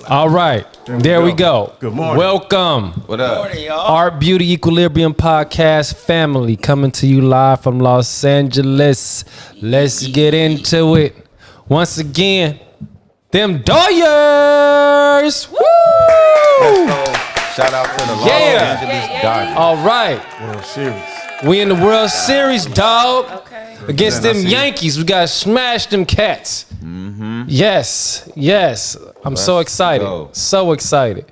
All right, there we go. Good morning. Welcome. What up? Morning, y'all. Art Beauty Equilibrium Podcast family coming to you live from Los Angeles. Let's get into it. Once again, them Dodgers. Woo! Let's go. Shout out to the Los Angeles Dodgers. All right. World Series. We in the World Series, dog. Okay. Against them Yankees. We got to smash them cats. Yes. I'm so excited. go. So excited.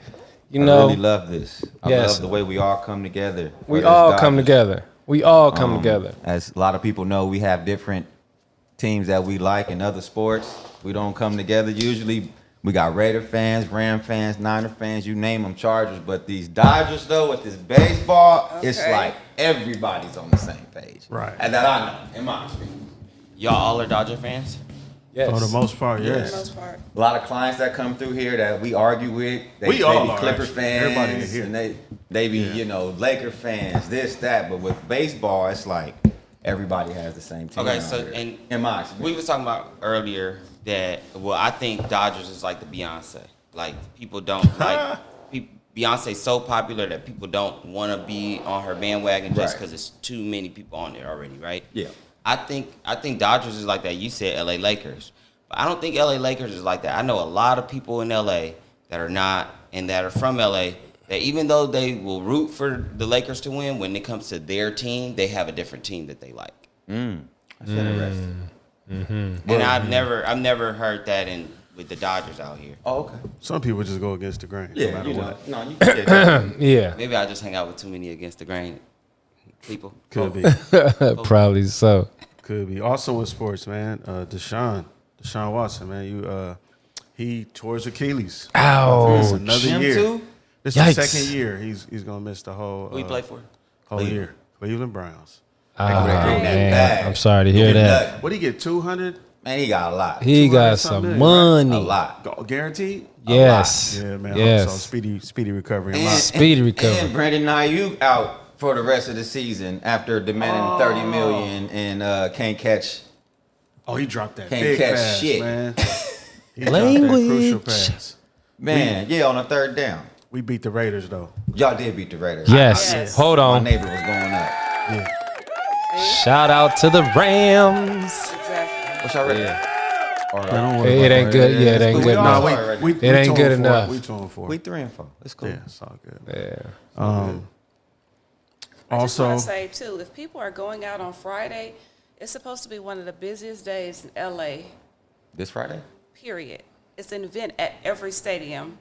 You I know, really love this. I Yes. love the way we all come together. for we this all Dodgers. come together. We all come together. As a lot of people know, we have different teams that we like in other sports. We don't come together usually. We got Raider fans, Ram fans, Niner fans, you name them, Chargers. But these Dodgers, though, with this baseball, it's like everybody's on the same page. Right. And that I know, in my experience. Y'all all are Dodger fans? Yes. For the most part, yes. For the most part. A lot of clients that come through here that we argue with, they We all be are, Clipper actually. fans, Everybody in here. and they be Laker fans, this that. But with baseball, it's like everybody has the same team. Okay, out so here, and in my experience. we was talking about earlier that I think Dodgers is like the Beyonce. Like people don't like Beyonce's so popular that people don't want to be on her bandwagon just Right. because it's too many people on there already, right? Yeah. I think Dodgers is like that. You said LA Lakers. But I don't think LA Lakers is like that. I know a lot of people in LA that are not and that are from LA that even though they will root for the Lakers to win, when it comes to their team, they have a different team that they like. That's interesting. And I've never heard that with the Dodgers out here. Oh, okay. Some people just go against the grain. no Yeah, matter you know, what. no, you can get that. Yeah, Maybe I just hang out with too many against the grain people. Could be. probably so. Could be. Also in sports, man, Deshaun Watson, man, he tore his Achilles. Ouch. This is another Him year. too? This is Yikes. the second year he's gonna miss the whole Who you play for? whole year. Cleveland Browns. Oh, Getting that man, bag. I'm sorry to hear that. What did he get? 200? Man, he got a lot. He got 200 something some million, money. A lot. Guaranteed? Yes. Yeah, man. Yes. So speedy recovery. And- And Speedy recovery. And Brandon Ayuk out for the rest of the season after demanding $30 million and can't catch. he dropped that Can't big catch pass, shit. man. He dropped that crucial Language. pass. Man, on a third down. We beat the Raiders though. Y'all did beat the Raiders. Yes. Yes. Hold My on. neighbor was going up. Yeah. Shout out to the Rams. Exactly. What's y'all ready? Don't worry It about ain't that. good. Yeah, it ain't We good all enough. are. We It ain't good 2-4. enough. We 2-4. We 3-4. It's cool. Yeah, it's all good. Yeah. I just Also, want to say too, if people are going out on Friday, it's supposed to be one of the busiest days in LA. This Friday? Period. It's an event at every stadium.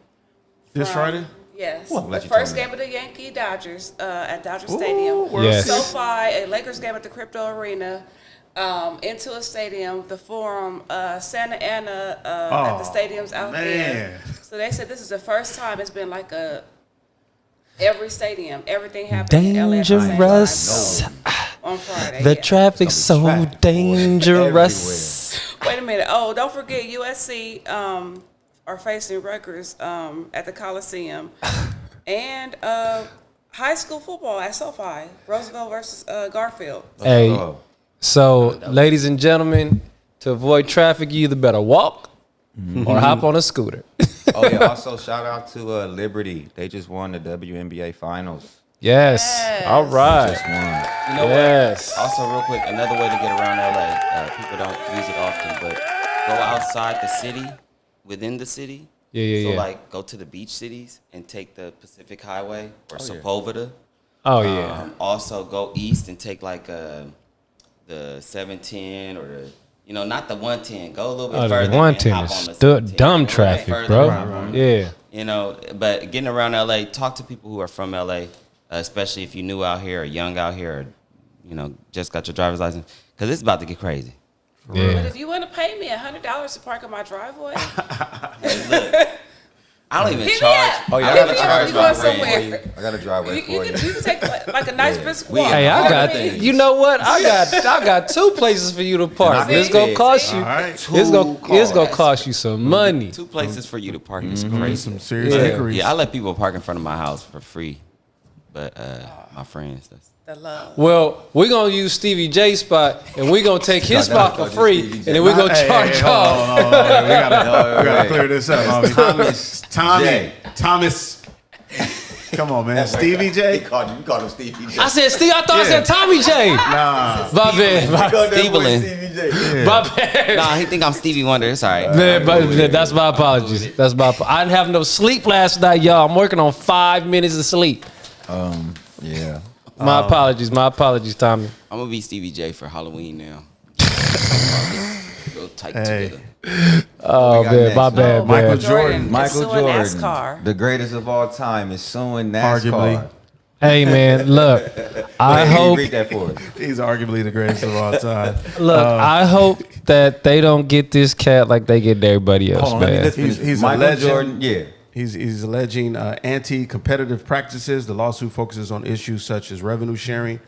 this From- Friday? Yes. Well, I'm glad the you told first me game of the Yankee Dodgers at Dodger Stadium. Yes. SoFi, a Lakers game at the Crypto Arena. Into a stadium, the Forum, Santa Ana at the stadiums out there. man. So they said this is the first time it's been like every stadium, everything happening in LA at the same Dangerous. time on Friday. The yeah. traffic's so It's gonna be traffic, boy. dangerous. Wait a minute. Oh, don't forget USC are facing Rutgers at the Coliseum, and high school football at SoFi, Roosevelt versus Garfield. Hey, Oh. so ladies and gentlemen, to avoid traffic, you either better walk or hop on a scooter. Oh, yeah. Also, shout out to Liberty. They just won the WNBA Finals. Yes. Yes. All right. Just won. You know Yes. what? Also, real quick, another way to get around LA. People don't use it often, but go outside the city, within the city. Yeah. So like, go to the beach cities and take the Pacific Highway or Sepulveda. Oh, yeah. Also, go east and take like the 710 or the not the 110. Go a little bit Oh, further. the and 110 hop is on the dumb 710. Go traffic, further bro. and hop on Yeah. But getting around LA, talk to people who are from LA, especially if you're new out here or young out here or, just got your driver's license, because it's about to get crazy. But Yeah. if you want to pay me $100 to park in my driveway, I don't even hit me charge. up. Oh yeah, I Hit got a me up. We driveway going for you. somewhere. I got a driveway You for you. can take like a nice brisk We- walk. Hey, You know I what got. mean? You know what? I got 2 places for you to park. And I It's gonna said, cost you. All right. It's gonna cars. cost you some money. 2 places for you to park is Some crazy. serious Yeah. inquiries. Yeah, I let people park in front of my house for free, but my friends. The love. Well, we're gonna use Stevie J's spot, and we're gonna take his No, no, spot for no, just free, Stevie and J. then we're gonna Hey, charge hey, y'all. hold on. We gotta wait. clear this up, homie. Thomas. Come on, man. Stevie He J. called you called him Stevie J. I said Steve. I thought I said Tommy J. Nah. My bad. He called that boy Steveland. Stevie J. My bad. Nah, he think I'm Stevie Wonder. It's all right. Man, but that's my apologies. That's my. I didn't have no sleep last night, y'all. I'm working on 5 minutes of sleep. Yeah. My apologies. My apologies, Tommy. I'm gonna be Stevie J for Halloween now. Go tight Hey. together. Oh we got man, next? my bad, Michael man. Jordan. is Michael suing Jordan, NASCAR. the greatest of all time, is suing NASCAR. Arguably. Hey man, look. I Hey, hope. read that for us. He's arguably the greatest of all time. Look, I hope that they don't get this cat like they get everybody else, Hold on, let me man. just finish. He's a Michael legend. Jordan, yeah. He's alleging anti-competitive practices. The lawsuit focuses on issues such as revenue sharing,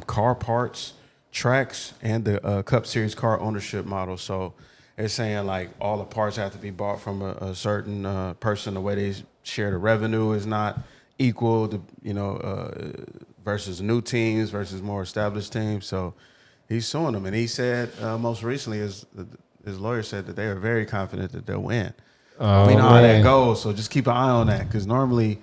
car parts, tracks, and the Cup Series car ownership model. So they're saying like all the parts have to be bought from a certain person. The way they share the revenue is not equal to, versus new teams versus more established teams. So he's suing them. And he said most recently his lawyer said that they are very confident that they'll win. Oh, We know how that man. goes, so just keep an eye on that because normally,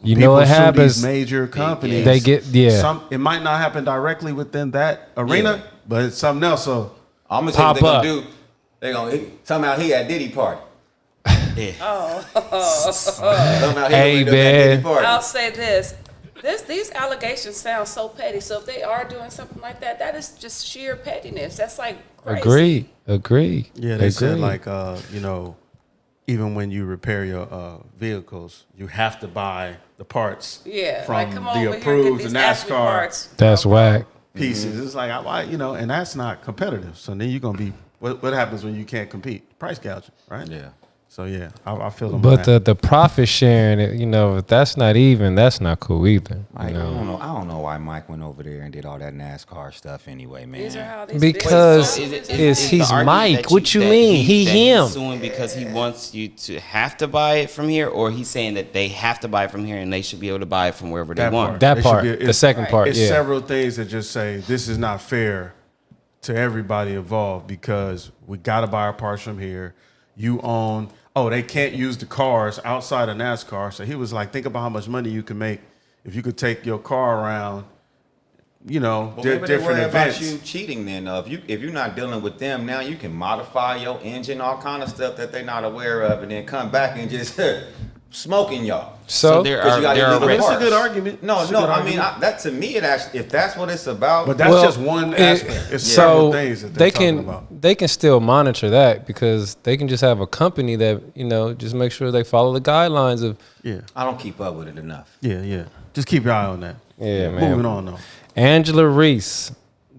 You know people what sue happens? These major companies, They get It might not happen directly within that arena, Yeah. but it's something else. So I'm gonna tell you what Pop they're gonna do. They're gonna somehow he at Diddy party. Somehow he Hey, gonna end up at man. Diddy party. I'll say this. These allegations sound so petty. So if they are doing something like that, that is just sheer pettiness. That's like crazy. Agree. yeah, they said like even when you repair your vehicles, you have to buy the parts. Yeah, from like come the over here and get approved these athlete NASCAR parts. That's whack. pieces. It's like and that's not competitive. So then you're gonna be what happens when you can't compete? Price gouging, right? Yeah. So yeah, I feel them. But on that. the profit sharing, if that's not even, that's not cool either. Mike, I don't know why Mike went over there and did all that NASCAR stuff anyway, man. These are how these Because businesses- he's the argument Mike. that What you that mean? He that him. He's suing because he wants you to have to buy it from here, or he's saying that they have to buy it from here and they should be able to buy it from wherever they That want. part. That It should part, be- the it's- second part, It's yeah. several things that just say this is not fair to everybody involved because we got to buy our parts from here. You own. Oh, they can't use the cars outside of NASCAR. So he was like, think about how much money you can make if you could take your car around. Well, maybe they Different worry events. about you cheating. Then if you're not dealing with them now, you can modify your engine, all kind of stuff that they're not aware of, and then come back and just smoking y'all. So, there 'Cause are you got there are illegal It's a parts. good argument. No, It's a no. good I mean, argument. that to me, it actually, if that's what it's about. But that's just one aspect. It's several things that they're they talking can about. they can still monitor that because they can just have a company that just make sure they follow the guidelines of Yeah, I don't keep up with it enough. yeah. Just keep your eye on that. Yeah, man. Moving on though. Angela Reese,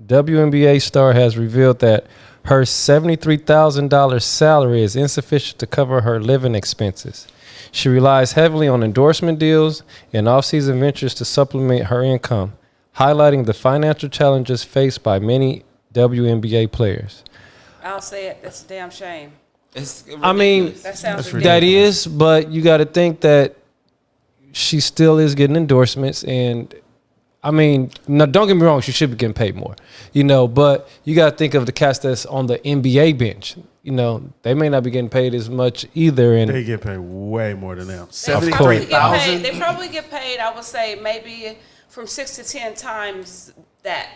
WNBA star, has revealed that her $73,000 salary is insufficient to cover her living expenses. She relies heavily on endorsement deals and off-season ventures to supplement her income, highlighting the financial challenges faced by many WNBA players. I'll say it. That's a damn shame. It's I mean, ridiculous. That sounds That's ridiculous. that is, but you got to think that she still is getting endorsements, and I mean, no, don't get me wrong, she should be getting paid more, but you got to think of the cast that's on the NBA bench. They may not be getting paid as much either, and They get paid way more than them. They probably course. get paid. They probably get paid. I would say maybe from 6 to 10 times that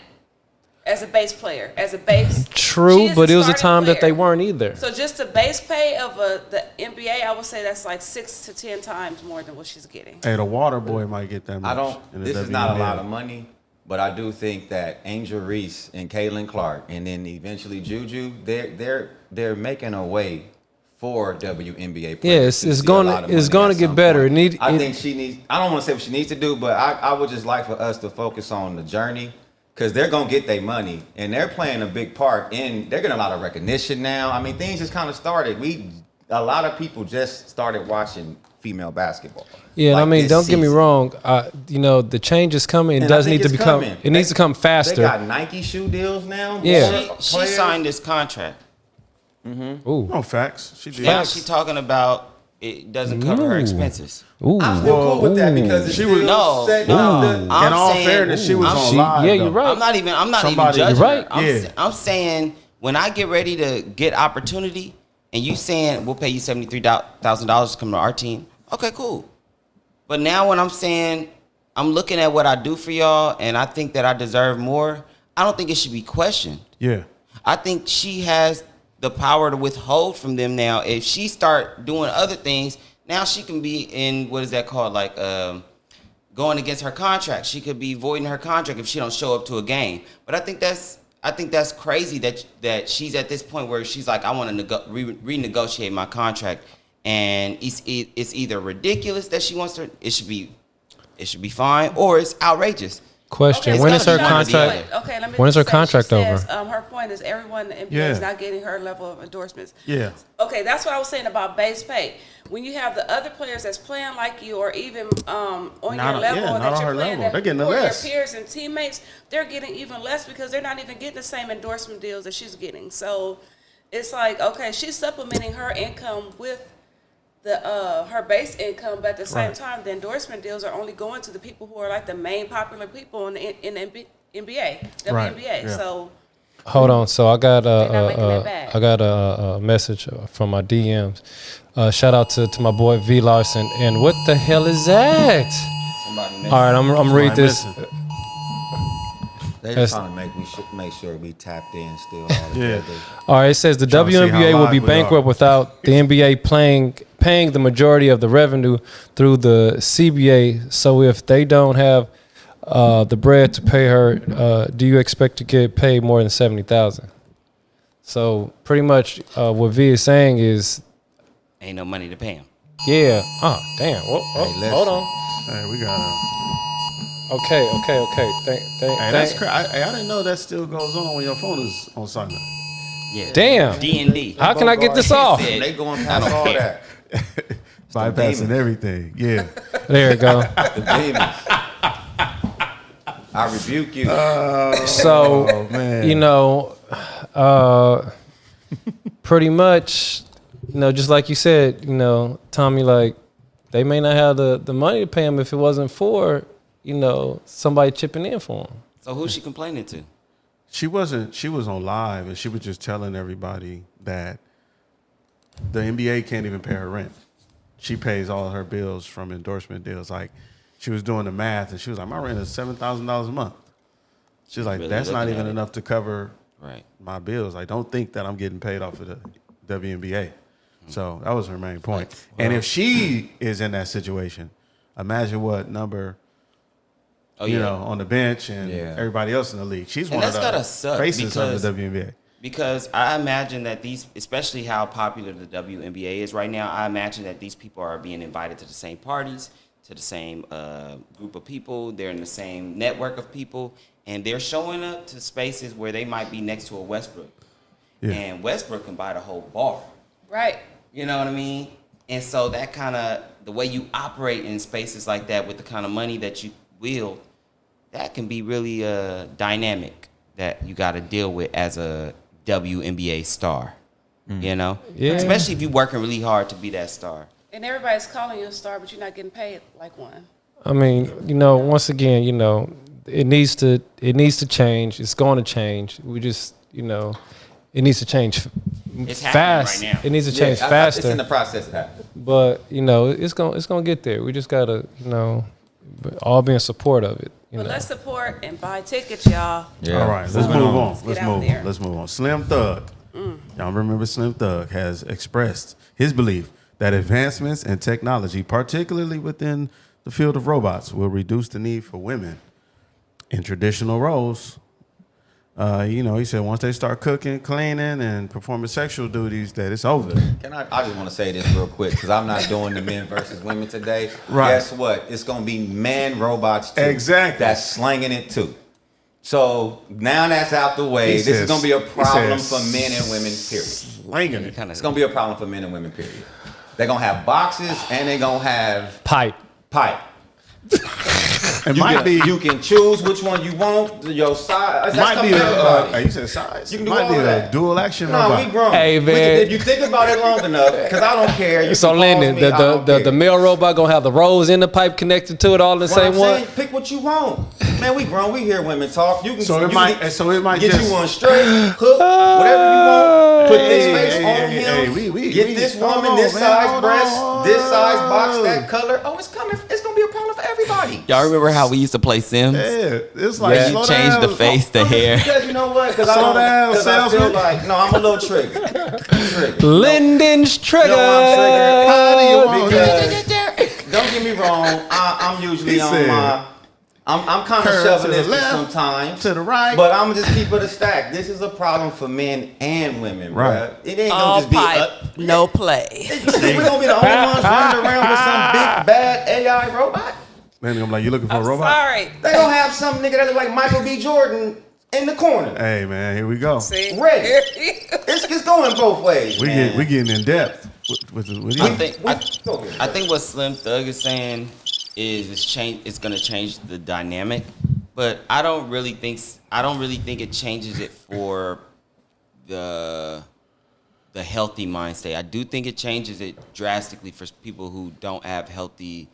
as a base player, as a base. She true, is but it was a starting time that they player. weren't either. So just the base pay of the NBA, I would say that's like 6 to 10 times more than what she's getting. Hey, the water boy might get that much. I don't. in the This is not a WNBA. lot of money, but I do think that Angel Reese and Caitlin Clark, and then eventually Juju, they're making a way for WNBA players. Yeah, it's to see a gonna- lot of it's money gonna at get some better. point. It I need- think she needs. I don't want to say what she needs to do, but I would just like for us to focus on the journey, because they're gonna get their money, and they're playing a big part in. They're getting a lot of recognition now. I mean, things just kind of started. A lot of people just started watching female basketball. Yeah, like I mean, this don't get me season. wrong. The change is coming. It And does I think need to it's become. coming. It needs to come faster. They got Nike shoe deals now. Yeah. More She players. signed this contract. Ooh, No facts. She did. Now she talking about it doesn't cover her expenses. ooh. I'm still cool with that because it's She still was- No, setting no. up the- I'm In all saying- fairness, she was I'm- on She- live. yeah, though. you're right. I'm not even Somebody- judging You're right. her. Yeah. I'm saying when I get ready to get opportunity and you saying we'll pay you $73,000 to come to our team, okay, cool. But now when I'm saying I'm looking at what I do for y'all and I think that I deserve more, I don't think it should be questioned. Yeah. I think she has the power to withhold from them now. If she start doing other things, now she can be in, what is that called? Like going against her contract. She could be voiding her contract if she don't show up to a game. But I think that's crazy that she's at this point where she's like, I want to renegotiate my contract, and it's either ridiculous that she wants to. It should be fine, or it's outrageous. Question: Okay, When so is her Shima, contract? Okay, let me When is her just say, contract she says, over? Her point is everyone in the NBA Yeah. is not getting her level of endorsements. Yeah. Okay, that's what I was saying about base pay. When you have the other players that's playing like you, or even on Not your on- level, yeah, or not that on you're her playing, level. They're getting or less. your peers and teammates, they're getting even less because they're not even getting the same endorsement deals that she's getting. So it's like, okay, she's supplementing her income with her base income, but at the same time, the endorsement deals are only going to the people who are like the main popular people in the NBA, WNBA. Right, yeah. So Hold on. So I got They're not making that back. a message from my DMs. Shout out to my boy V Larson. And what the hell is that? Somebody All right, I'm read this. missing. They That's- just trying to make sure we tapped in still all Yeah. together. All right, it says the Trying to see WNBA how will be live we are. bankrupt without the NBA paying the majority of the revenue through the CBA. So if they don't have the bread to pay her, do you expect to get paid more than $70,000? So pretty much what V is saying is, Ain't no money to pay him. yeah. Oh damn. Hey, listen. Hold on. Hey, we got. Okay. Hey, that's crazy. I didn't know that still goes on when your phone is on silent. Yeah. Damn. D&D. How can I get this off? They going past all that. Bypassing demons. everything. Yeah. There you go. The demons. I rebuke you. So, Oh man. you know, pretty much, just like you said, Tommy, like, they may not have the money to pay him if it wasn't for, somebody chipping in for him. So who's she complaining to? She was on live and she was just telling everybody that the NBA can't even pay her rent. She pays all her bills from endorsement deals. Like, she was doing the math and she was like, my rent is $7,000 a month. She's like, Really that's not looking even at it. enough to cover Right. my bills. I don't think that I'm getting paid off of the WNBA. So that was her main point. And if she is in that situation, imagine what number, Oh yeah. on the bench and Yeah. everybody else in the league. She's And one of that's the gotta suck faces of because- the WNBA. Because I imagine that especially how popular the WNBA is right now, I imagine that these people are being invited to the same parties, to the same group of people. They're in the same network of people, and they're showing up to spaces where they might be next to a Westbrook. Yeah. And Westbrook can buy the whole bar. right. You know what I mean? And so that kind of, the way you operate in spaces like that with the kind of money that you wield, that can be really dynamic that you got to deal with as a WNBA star. You know? Yeah. Especially if you're working really hard to be that star. And everybody's calling you a star, but you're not getting paid like one. I mean, once again, it needs to change. It's going to change. We just, it needs to change It's happening fast. right now. It needs to change It's in faster. the process of happening. But it's gonna get there. We just gotta, all be in support of it. But let's support and buy tickets, y'all. Yeah. All right, let's move on. Let's Let's get out move there. on. Let's move on. Slim Thug. Y'all remember Slim Thug has expressed his belief that advancements in technology, particularly within the field of robots, will reduce the need for women in traditional roles. He said once they start cooking, cleaning, and performing sexual duties, that it's over. I just want to say this real quick because I'm not doing the men versus women today. Right. Guess what? It's going to be man robots too. Exactly. That's slanging it too. So now that's out the way. He This is says- gonna be a he problem says for men and women. Period. Slanging it. It's gonna be a problem for men and women. Period. They're gonna have boxes and they're gonna have Pipe. pipe. It might be. You can choose which one you want. Your size. Might be everybody. you said size. You can do might all be of a that. dual action No, robot. we grown. Hey, We man. can- if you think about it long enough, because I don't care. You So can pause Lynden, me, I don't the care. male robot gonna have the rose in the pipe connected to it all in the What same I'm one? saying, pick what you want. Man, we grown. We hear women talk. You can. So it you might- can so it might get just- you one straight, hook, whatever you want. Put this face on him. Get this hold woman, on, this man, size hold breast, on. this size box, that color. Oh, it's coming. It's gonna be a problem for everybody. Y'all remember how we used to play Sims? Yeah, it's like Yeah. You slow change down. the face, the hair. Because you know what? Because Slow down, I feel salesman. like I'm a little triggered. Lynden's trigger. You know what I'm triggered? How do you want Because don't get me wrong, I'm usually He on said, my. I'm kind of curve to the chauvinistic left, sometimes. to the right. But I'm gonna just keep it a stack. This is a problem for men and women, Right. bruh. It ain't gonna All just be pipe, no play. we're gonna be the only ones running around with some big bad AI robot. Man, I'm like, you looking for a I'm robot? sorry. They gonna have some nigga that look like Michael B. Jordan in the corner. Hey man, here we go. See? Ready. It's going both ways. We getting in depth with you. I think what Slim Thug is saying is it's gonna change the dynamic, but I don't really think it changes it for the healthy mind state. I do think it changes it drastically for people who don't have healthy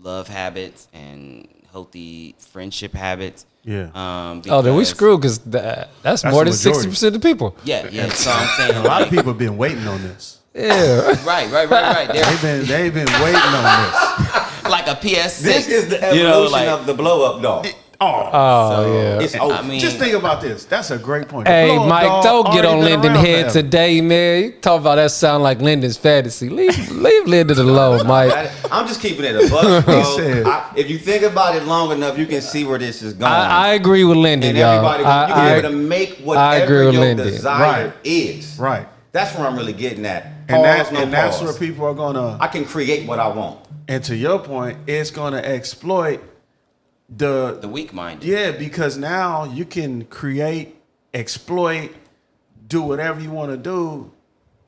love habits and healthy friendship habits. Yeah. Oh, then we because- screwed because that's more the than majority. 60% of people. Yeah. So I'm saying A lot of people been waiting on this. Yeah. Right. They've been waiting on this. Like a PS6. This is the evolution of the blow up doll. Oh, yeah. It's over. I mean, Just think about this. That's a great point. Hey, The blow-up Mike, doll don't get on already been Lynden around head forever. today, man. You talk about that sound like Lynden's fantasy. Leave Lynden alone, Mike. I'm just keeping it a buck, bro. said- If you think about it long enough, you can see where this is going. I agree with Lynden, and y'all. everybody, you can be able to make I whatever agree with your Lynden. desire Right. is. Right. That's where I'm really getting at. And Pause, no that's pause. where people are gonna. I can create what I want. And to your point, it's gonna exploit the weak minded. Yeah, because now you can create, exploit, do whatever you want to do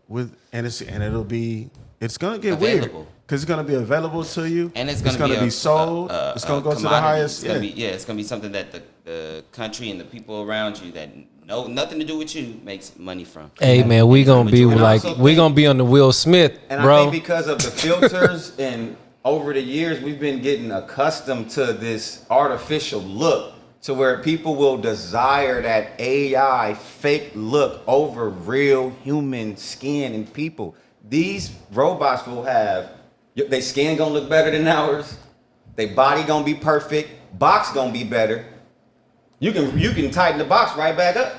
with, and it's gonna get weird Available. because it's gonna be available to you, And it's gonna be sold. It's gonna go to the commodity. highest. It's gonna be something that the country and the people around you that know nothing to do with you makes money from. Hey, man, we gonna be And I like, also we think- gonna be on the Will Smith, And I bro. think because of the filters and over the years, we've been getting accustomed to this artificial look to where people will desire that AI fake look over real human skin and people. These robots will have, their skin gonna look better than ours. Their body gonna be perfect. Box gonna be better. You can tighten the box right back up.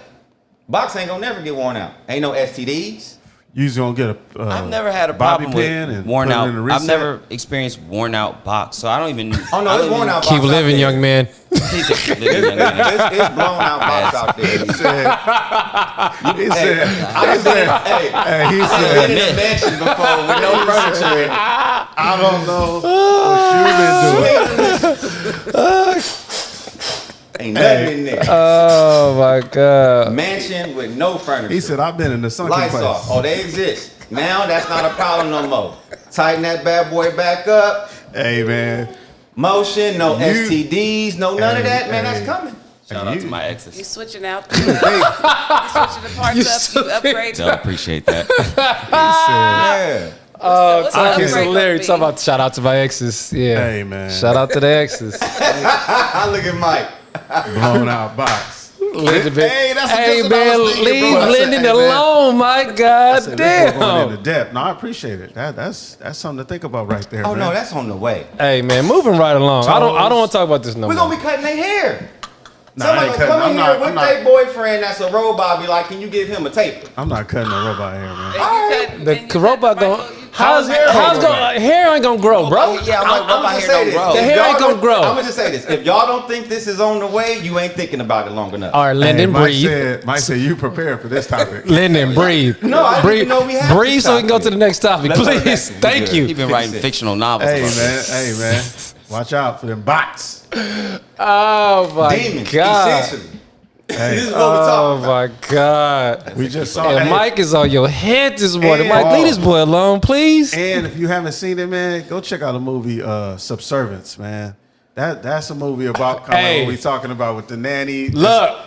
Box ain't gonna never get worn out. Ain't no STDs. You just gonna get a. I've never had a bobby problem pin with and worn put it out. in the I've reset. never experienced worn out box, so I don't even. Oh no, it's worn out. Keep box out living, there. young man. He's a living young man. It's blown out box out there. He said. He said. I was in, hey, Hey, he I've been said. in a mansion before with no furniture. I don't know what you've been doing. Ain't nothing in there. Oh my God. Mansion with no furniture. He said, "I've been in the sunken Lights place." off. Oh, they exist. Now that's not a problem no more. Tighten that bad boy back up. Hey man, Motion, no You- STDs, no none of that. Man, Hey. that's coming. Shout out to my You exes. switching out. You switching the parts up. You upgrade. Don't appreciate that. Yeah. What's the I upgrade can gonna hilarious. be? Talk about shout out to my exes. Yeah. Hey, man. Shout out to the exes. I look at Mike. blown out box. Lynden, Hey, that's hey just what I man, was thinking, leave bro. I said, Lynden hey, man. alone. My I God said, this boy going damn. into depth. No, I appreciate it. That's something to think about right there. Oh man. no, that's on the way. Hey man, moving right along. I don't want to talk about this no We're more. gonna be cutting their hair. Nah, I Somebody ain't gonna cutting. come in here with I'm not- their boyfriend that's a robot. Be like, can you give him a tape? I'm not cutting a robot hair, man. The robot going how's hair ain't gonna grow, bro? Yeah, I'm like, I'ma robot just hair say don't this. grow. If The hair y'all ain't gonna don't- grow. I'm gonna just say this: if y'all don't think this is on the way, you ain't thinking about it long enough. All right, Hey, Lynden, breathe. Mike said you prepared for this topic. Lynden, breathe. No, I didn't breathe. even know we had Breathe this so we can go topic. to the next topic, Let's go to the please. next one. We Thank good. you. He's been writing fictional novels. Hey about man, this. hey man, watch out for them bots. Oh my Demons, God. essentially. This is what we're Oh talking about. my God. We just saw And it. Mike is on your head this morning. And- Mike, leave this boy alone, please. And if you haven't seen it, man, go check out the movie Subservience, man. That's a movie about kind of Hey. what we talking about with the nanny. Just Look,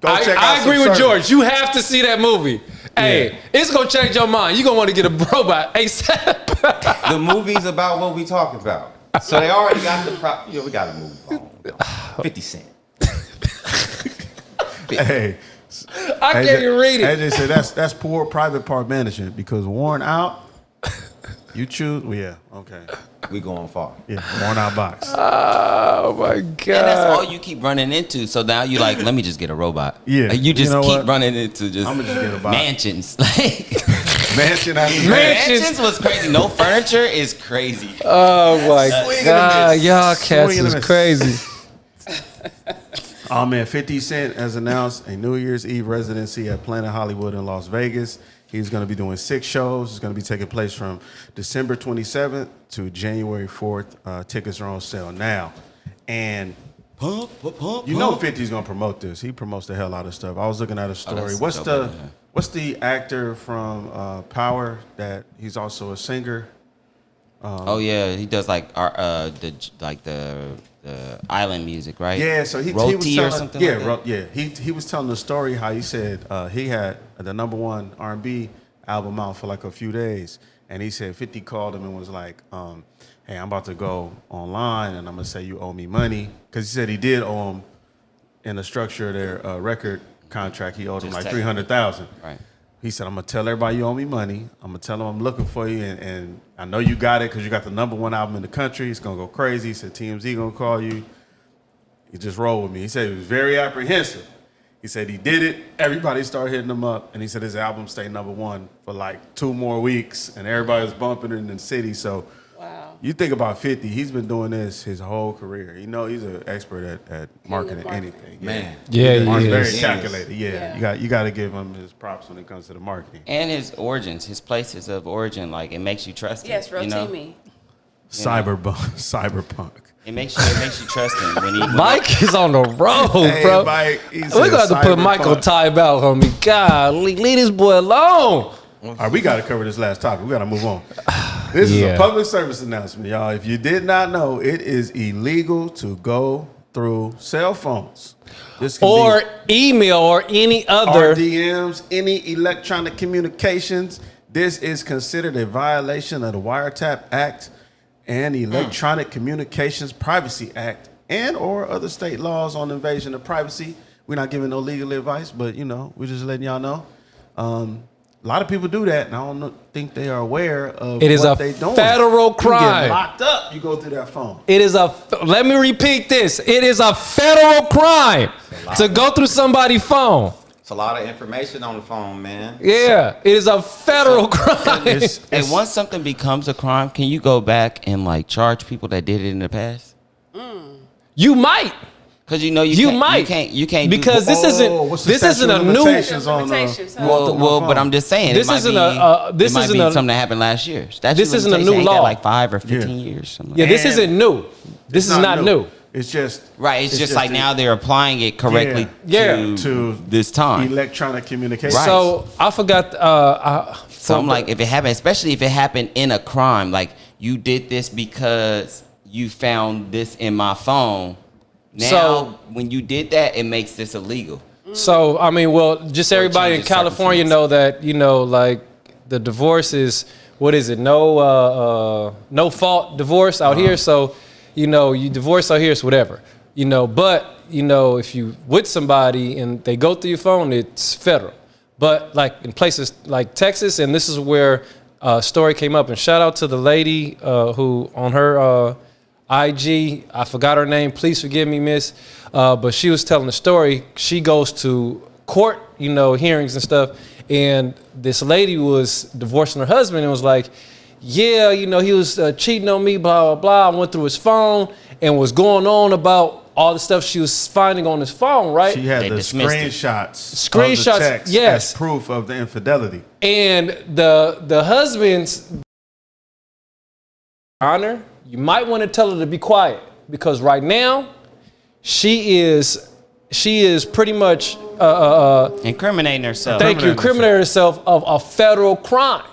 go check out I agree with Subservience. George. You have to see that movie. Hey, it's gonna change your mind. You're gonna want to get a robot ASAP. The movie's about what we talking about. So they already got the prop. We got to move on. 50 Cent. Hey, I can't even read it. AJ said that's poor private part management because worn out. You choose. Well, yeah, okay. We going far. Yeah, worn out box. Oh my God. And that's all you keep running into. So now you like, let me just get a robot. Yeah. Like, you just You know keep what? running into just I'ma just get a box. mansions. Like Mansion after Man. mansion. mansions was crazy. No furniture is crazy. Oh my Swing and a God. miss. Y'all cats Swing and a is miss. crazy. Oh man, 50 Cent has announced a New Year's Eve residency at Planet Hollywood in Las Vegas. He's going to be doing 6 shows. It's going to be taking place from December 27th to January 4th. Tickets are on sale now. And you know 50's going to promote this. He promotes the hell out of stuff. I was looking at a story. that's dope, yeah. What's the actor from Power that he's also a singer? Oh yeah, he does like the island music, right? Yeah, so he Roti was telling, or something. like that? yeah. He was telling the story how he said he had the #1 R&B album out for like a few days, and he said 50 called him and was like, "Hey, I'm about to go online, and I'm gonna say you owe me money," because he said he did owe him in the structure of their record contract. He owed him Just like technically. $300,000. Right. He said, I'm going to tell everybody you owe me money. I'm going to tell them I'm looking for you. And I know you got it because you got the #1 album in the country. It's going to go crazy. He said, TMZ going to call you. He just rolled with me. He said he was very apprehensive. He said he did it. Everybody started hitting him up. And he said his album stayed #1 for like 2 more weeks. And everybody was bumping it in the city. So Wow. you think about 50, he's been doing this his whole career. You know, he's an expert at marketing marketing. anything. Man. Yeah, He's he very is. calculated. Yeah. You got to give him his props when it comes to the marketing. And his origins, his places of origin, like it makes you trust him. Yes, you know? Rotimi. Cyberpunk. It makes you trust him when he. Mike is on the road, Hey, bro. Mike, he We're said going to have to put Mike on cyberpunk. timeout, homie. God, leave this boy alone. All right, we got to cover this last topic. We got to move on. This is Yeah. a public service announcement, y'all. If you did not know, it is illegal to go through cell phones. This can Or be email or any other. RDMs, any electronic communications. This is considered a violation of the Wiretap Act and the Electronic Communications Privacy Act and or other state laws on invasion of privacy. We're not giving no legal advice, but, you know, we're just letting y'all know. A lot of people do that, and I don't think they are aware of It is what a they doing. federal You crime. get locked up, you go through that phone. It is let me repeat this. It is a federal crime to go through somebody's phone. It's a lot of information on the phone, man. Yeah, it is a federal crime. And once something becomes a crime, can you go back and like charge people that did it in the past? You might. Because you know You can't, might. you can't Because do, this isn't what's the this isn't statute a of new limitations on, Limitations, huh? going Well, through my well, phone? but I'm just saying This it might isn't be, this it might isn't be a- something that happened last year. Statute This of isn't a limitation new ain't that law. like 5 or 15 Yeah. years. Something Yeah, like this And- isn't new. This is not new. It's just Right, it's just like now they're applying it correctly Yeah. to this time. electronic communication. Right. So I forgot. So I'm like, if it happened, especially if it happened in a crime, like you did this because you found this in my phone. Now, So- when you did that, it makes this illegal. So I mean, well, just everybody in changes California circumstances. know that like the divorce is what is it? No fault divorce out here. So you divorce out here, it's whatever. But if you with somebody and they go through your phone, it's federal. But like in places like Texas, and this is where a story came up. And shout out to the lady who on her IG, I forgot her name. Please forgive me, miss. But she was telling the story. She goes to court, hearings and stuff. And this lady was divorcing her husband and was like, yeah, he was cheating on me, blah, blah, blah. I went through his phone and was going on about all the stuff she was finding on his phone, right? She had They the dismissed it. screenshots of the text yes. as proof of the infidelity. And the husband's honor, you might want to tell her to be quiet because right now she is she is pretty much Incriminating herself. thank you, incriminating herself of a federal crime.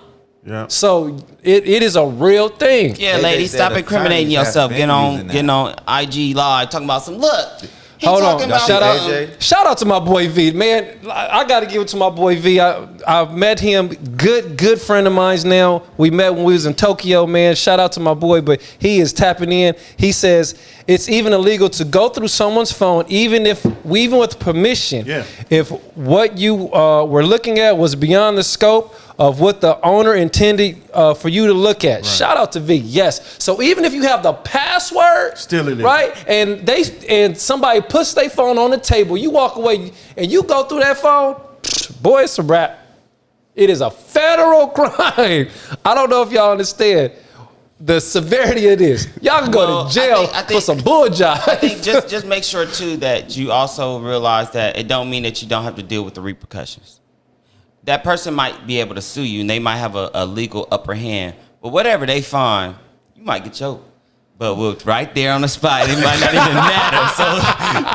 Yeah. So it is a real thing. Yeah, They ladies, said stop attorneys incriminating have yourself. been Getting using on that. IG live talking about some look. He Hold on. talking about Shout out, AJ. shout out to my boy V. Man, I got to give it to my boy V. I met him, good friend of mine now. We met when we was in Tokyo, man. Shout out to my boy, but he is tapping in. He says it's even illegal to go through someone's phone, even with permission. Yeah. If what you were looking at was beyond the scope of what the owner intended for you to look at. Shout out to V. Yes. So even if you have the password, Still illegal. right? And somebody puts their phone on the table, you walk away and you go through that phone, boy, it's a wrap. It is a federal crime. I don't know if y'all understand the severity of this. Y'all can go Well, to jail I for think- some bull jive. I think just make sure too that you also realize that it don't mean that you don't have to deal with the repercussions. That person might be able to sue you and they might have a legal upper hand. But whatever they find, you might get choked. But we're right there on the spot. It might not even matter.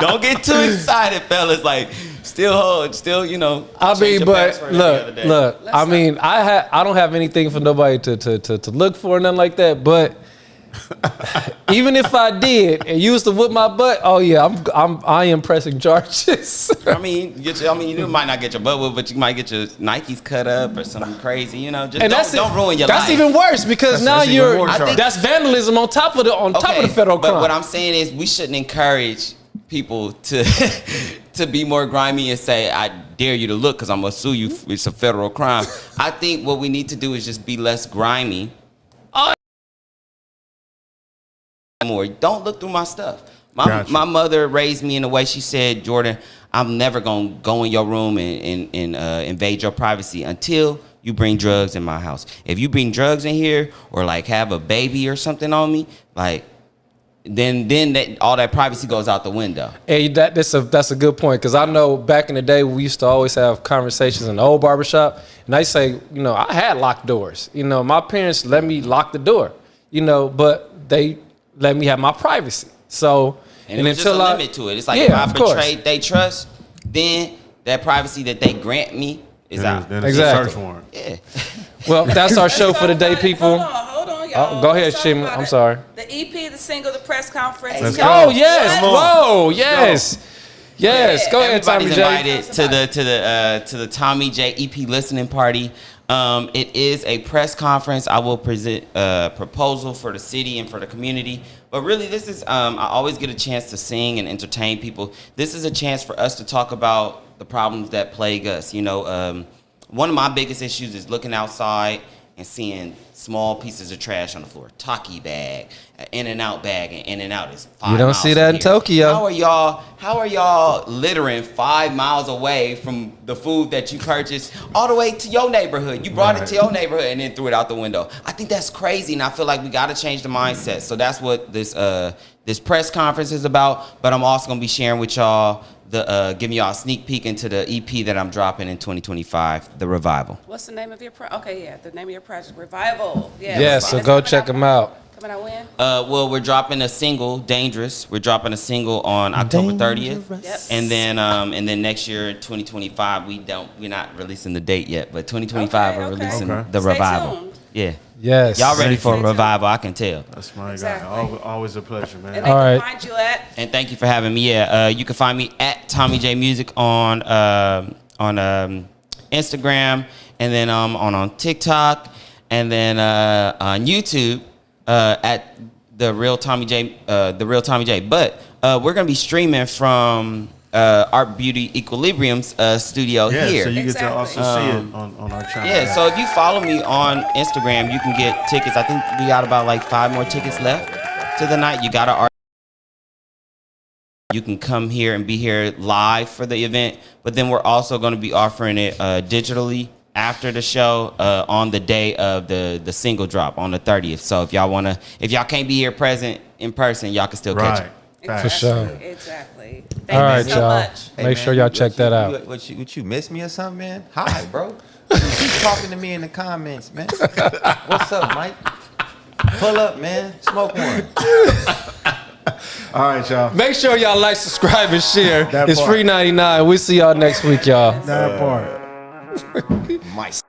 So don't get too excited, fellas. Like, still, you know. I change mean, your but password every other day. look. Let's I mean, I don't have anything for nobody to look for, nothing like that. But even if I did and used to whip my butt, oh yeah, I am pressing charges. I mean, you might not get your butt whipped, but you might get your Nikes cut up or something crazy. You know, just don't ruin your life. That's even worse because now that's even you're more charge. that's vandalism on top of the federal crime. But what I'm saying is we shouldn't encourage people to to be more grimy and say, I dare you to look because I'm going to sue you. It's a federal crime. I think what we need to do is just be less grimy. More. Don't look through my stuff. My mother raised me in a way she said, Jordan, I'm never going to go in your room and invade your privacy until you bring drugs in my house. If you bring drugs in here or like have a baby or something on me, like then all that privacy goes out the window. Hey, that's a good point because I know back in the day we used to always have conversations in the old barbershop, and I say, you know, I had locked doors. You know, my parents let me lock the door. You know, but they let me have my privacy. So And it was just a limit to it. It's like if I betrayed their trust, then that privacy that they grant me is out. Then it's Exactly. a search warrant. Yeah. Well, that's our show for the day, people. Hold on, y'all. Oh, go ahead, Let's talk Shima. about I'm it. sorry. The EP, the single, the press conference. Let's Y'all- go. Oh yes, Come on. whoa, yes, yes. Go ahead, Tommy Everybody's J. invited to the Tommy J EP listening party. It is a press conference. I will present a proposal for the city and for the community. But really, this is I always get a chance to sing and entertain people. This is a chance for us to talk about the problems that plague us. You know, one of my biggest issues is looking outside and seeing small pieces of trash on the floor. Taki bag, an In-N-Out bag, and In-N-Out is 5 You don't miles see from that in here. Tokyo. How are y'all littering 5 miles away from the food that you purchased all the way to your neighborhood? You brought it to your neighborhood and then threw it out the window. I think that's crazy, and I feel like we got to change the mindset. So that's what this press conference is about. But I'm also gonna be sharing with y'all giving y'all a sneak peek into the EP that I'm dropping in 2025, The Revival. What's the name of your project? Okay, yeah, the name of your project, Revival. Yeah. Yes, so It's go coming check them out. Coming out when? Well, we're dropping a single, Dangerous. We're dropping a single on October 30th. Yep. And then next year, 2025, we're not releasing the date yet, but 2025 we're Okay. releasing Okay. The Stay Revival. tuned. Yeah. Yes. Y'all ready for a Stay tuned. revival, I can tell. That's my Exactly. guy. Always a pleasure, man. And they All can right. find you at And thank you for having me. Yeah, you can find me at Tommy J Music on Instagram, and then on TikTok, and then on YouTube at the Real Tommy J. But we're gonna be streaming from Art Beauty Equilibrium's studio Yeah, here. so you get to Exactly. also see it on our channel. Yeah, so if you follow me on Instagram, you can get tickets. I think we got about like 5 more tickets left to the night. You got to You can come here and be here live for the event, but then we're also going to be offering it digitally after the show on the day of the single drop on the 30th. So if y'all can't be here present in person, y'all can still catch it. Right. For sure. Exactly. All Thank right, you so y'all. much. Hey, Make man, sure y'all check that out. What you miss me or something, man? Hi, bro. Keep talking to me in the comments, man. What's up, Mike? Pull up, man. Smoke one. All right, y'all. Make sure y'all like, subscribe, and share. That It's part. free 99. We'll see y'all next week, y'all. That part. Mice.